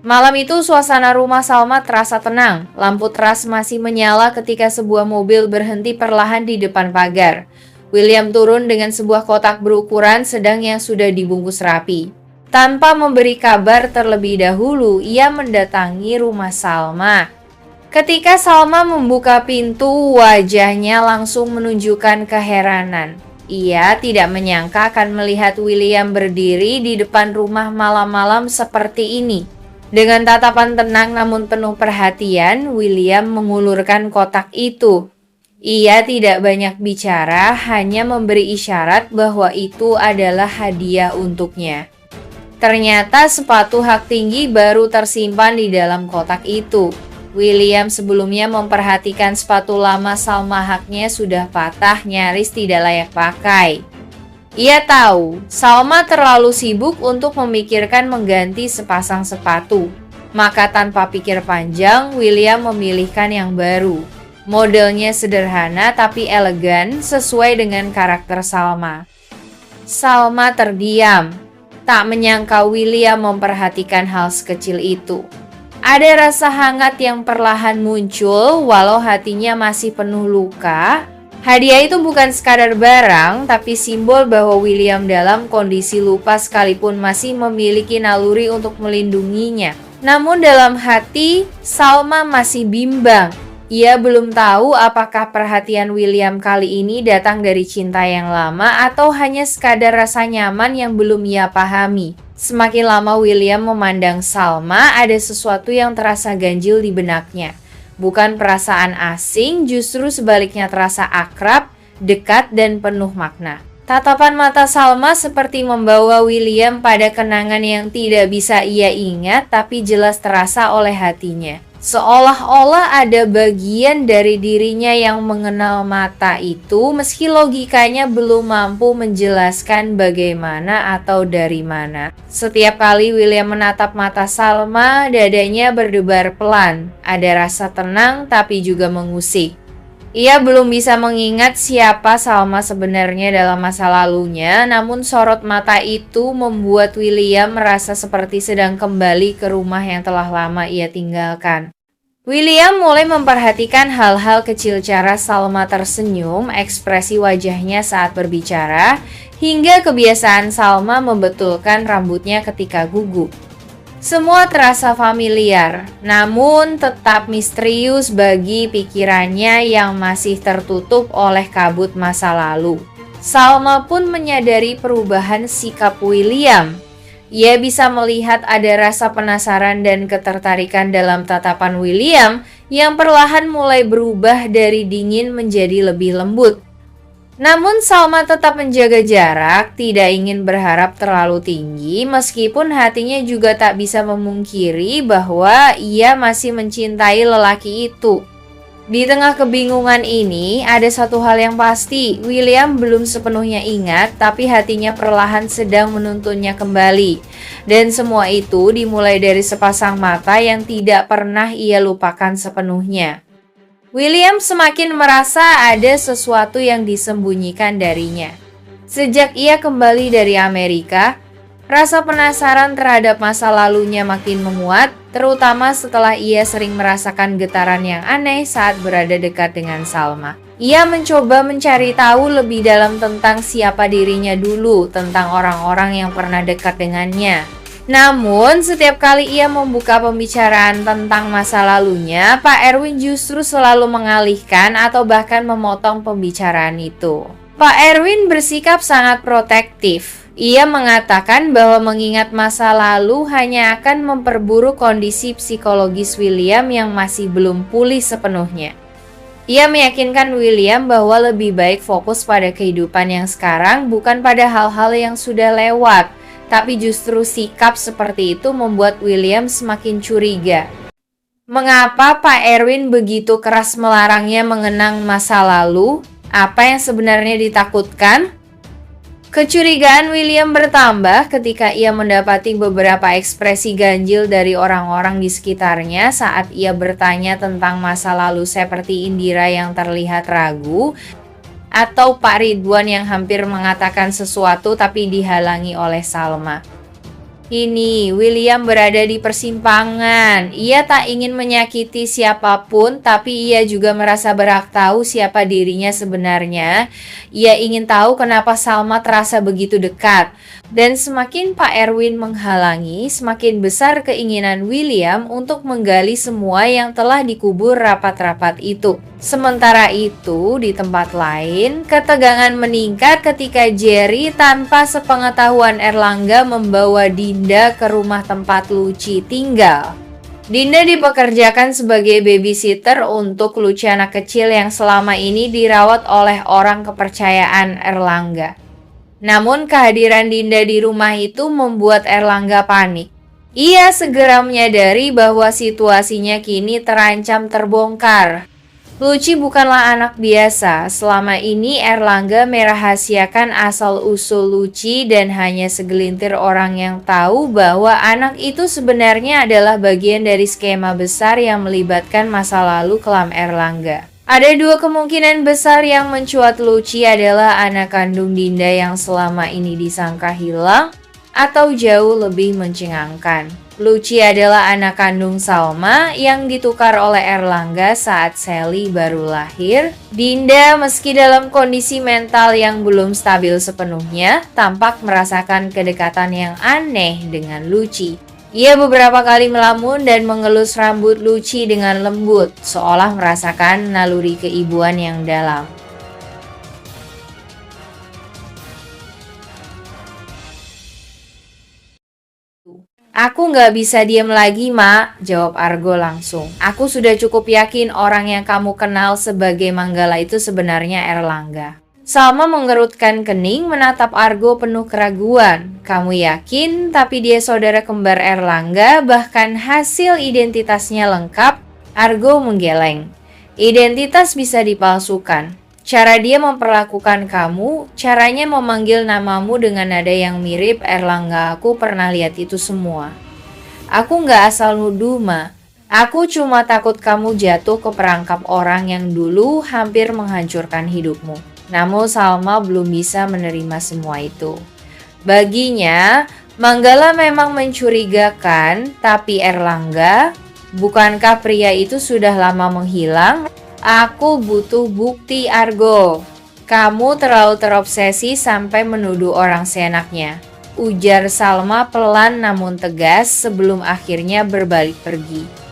Malam itu suasana rumah Salma terasa tenang. Lampu teras masih menyala ketika sebuah mobil berhenti perlahan di depan pagar. William turun dengan sebuah kotak berukuran sedang yang sudah dibungkus rapi. Tanpa memberi kabar terlebih dahulu, ia mendatangi rumah Salma. Ketika Salma membuka pintu, wajahnya langsung menunjukkan keheranan. Ia tidak menyangka akan melihat William berdiri di depan rumah malam-malam seperti ini. Dengan tatapan tenang namun penuh perhatian, William mengulurkan kotak itu. Ia tidak banyak bicara, hanya memberi isyarat bahwa itu adalah hadiah untuknya. Ternyata sepatu hak tinggi baru tersimpan di dalam kotak itu. William sebelumnya memperhatikan sepatu lama Salma haknya sudah patah, nyaris tidak layak pakai. Ia tahu, Salma terlalu sibuk untuk memikirkan mengganti sepasang sepatu. Maka tanpa pikir panjang, William memilihkan yang baru. Modelnya sederhana tapi elegan, sesuai dengan karakter Salma. Salma terdiam, tak menyangka William memperhatikan hal sekecil itu. Ada rasa hangat yang perlahan muncul, walau hatinya masih penuh luka. Hadiah itu bukan sekadar barang, tapi simbol bahwa William dalam kondisi lupa sekalipun masih memiliki naluri untuk melindunginya. Namun dalam hati, Salma masih bimbang. Ia belum tahu apakah perhatian William kali ini datang dari cinta yang lama atau hanya sekadar rasa nyaman yang belum ia pahami. Semakin lama William memandang Salma, ada sesuatu yang terasa ganjil di benaknya. Bukan perasaan asing, justru sebaliknya terasa akrab, dekat, dan penuh makna. Tatapan mata Salma seperti membawa William pada kenangan yang tidak bisa ia ingat, tapi jelas terasa oleh hatinya. Seolah-olah ada bagian dari dirinya yang mengenal mata itu, meski logikanya belum mampu menjelaskan bagaimana atau dari mana. Setiap kali William menatap mata Salma, dadanya berdebar pelan. Ada rasa tenang tapi juga mengusik. Ia belum bisa mengingat siapa Salma sebenarnya dalam masa lalunya, namun sorot mata itu membuat William merasa seperti sedang kembali ke rumah yang telah lama ia tinggalkan. William mulai memperhatikan hal-hal kecil, cara Salma tersenyum, ekspresi wajahnya saat berbicara, hingga kebiasaan Salma membetulkan rambutnya ketika gugup. Semua terasa familiar, namun tetap misterius bagi pikirannya yang masih tertutup oleh kabut masa lalu. Salma pun menyadari perubahan sikap William. Ia bisa melihat ada rasa penasaran dan ketertarikan dalam tatapan William yang perlahan mulai berubah dari dingin menjadi lebih lembut. Namun Salma tetap menjaga jarak, tidak ingin berharap terlalu tinggi, meskipun hatinya juga tak bisa memungkiri bahwa ia masih mencintai lelaki itu. Di tengah kebingungan ini, ada satu hal yang pasti, William belum sepenuhnya ingat, tapi hatinya perlahan sedang menuntunnya kembali. Dan semua itu dimulai dari sepasang mata yang tidak pernah ia lupakan sepenuhnya. William semakin merasa ada sesuatu yang disembunyikan darinya. Sejak ia kembali dari Amerika, rasa penasaran terhadap masa lalunya makin menguat, terutama setelah ia sering merasakan getaran yang aneh saat berada dekat dengan Salma. Ia mencoba mencari tahu lebih dalam tentang siapa dirinya dulu, tentang orang-orang yang pernah dekat dengannya. Namun, setiap kali ia membuka pembicaraan tentang masa lalunya, Pak Erwin justru selalu mengalihkan atau bahkan memotong pembicaraan itu. Pak Erwin bersikap sangat protektif. Ia mengatakan bahwa mengingat masa lalu hanya akan memperburuk kondisi psikologis William yang masih belum pulih sepenuhnya. Ia meyakinkan William bahwa lebih baik fokus pada kehidupan yang sekarang, bukan pada hal-hal yang sudah lewat. Tapi justru sikap seperti itu membuat William semakin curiga. Mengapa Pak Erwin begitu keras melarangnya mengenang masa lalu? Apa yang sebenarnya ditakutkan? Kecurigaan William bertambah ketika ia mendapati beberapa ekspresi ganjil dari orang-orang di sekitarnya saat ia bertanya tentang masa lalu, seperti Indira yang terlihat ragu, atau Pak Ridwan yang hampir mengatakan sesuatu tapi dihalangi oleh Salma. Kini, William berada di persimpangan. Ia tak ingin menyakiti siapapun, tapi ia juga merasa berhak tahu siapa dirinya sebenarnya. Ia ingin tahu kenapa Salma terasa begitu dekat. Dan semakin Pak Erwin menghalangi, semakin besar keinginan William untuk menggali semua yang telah dikubur rapat-rapat itu. Sementara itu, di tempat lain, ketegangan meningkat ketika Jerry tanpa sepengetahuan Erlangga membawa Dinda ke rumah tempat Lucy tinggal. Dinda dipekerjakan sebagai babysitter untuk Lucy, anak kecil yang selama ini dirawat oleh orang kepercayaan Erlangga. Namun kehadiran Dinda di rumah itu membuat Erlangga panik. Ia segera menyadari bahwa situasinya kini terancam terbongkar. Lucy bukanlah anak biasa. Selama ini Erlangga merahasiakan asal-usul Lucy dan hanya segelintir orang yang tahu bahwa anak itu sebenarnya adalah bagian dari skema besar yang melibatkan masa lalu kelam Erlangga. Ada dua kemungkinan besar yang mencuat. Lucy adalah anak kandung Dinda yang selama ini disangka hilang, atau jauh lebih mencengangkan, Lucy adalah anak kandung Salma yang ditukar oleh Erlangga saat Sally baru lahir. Dinda, meski dalam kondisi mental yang belum stabil sepenuhnya, tampak merasakan kedekatan yang aneh dengan Lucy. Ia beberapa kali melamun dan mengelus rambut Lucy dengan lembut, seolah merasakan naluri keibuan yang dalam. Aku nggak bisa diam lagi, Mak, jawab Argo langsung. Aku sudah cukup yakin orang yang kamu kenal sebagai Manggala itu sebenarnya Erlangga. Salma mengerutkan kening menatap Argo penuh keraguan. Kamu yakin tapi dia saudara kembar Erlangga, bahkan hasil identitasnya lengkap? Argo menggeleng. Identitas bisa dipalsukan. Cara dia memperlakukan kamu, caranya memanggil namamu dengan nada yang mirip Erlangga, aku pernah lihat itu semua. Aku nggak asal nuduh, Ma. Aku cuma takut kamu jatuh ke perangkap orang yang dulu hampir menghancurkan hidupmu. Namun Salma belum bisa menerima semua itu. Baginya, Manggala memang mencurigakan, tapi Erlangga, bukankah pria itu sudah lama menghilang? Aku butuh bukti, Argo. Kamu terlalu terobsesi sampai menuduh orang seenaknya, ujar Salma pelan namun tegas sebelum akhirnya berbalik pergi.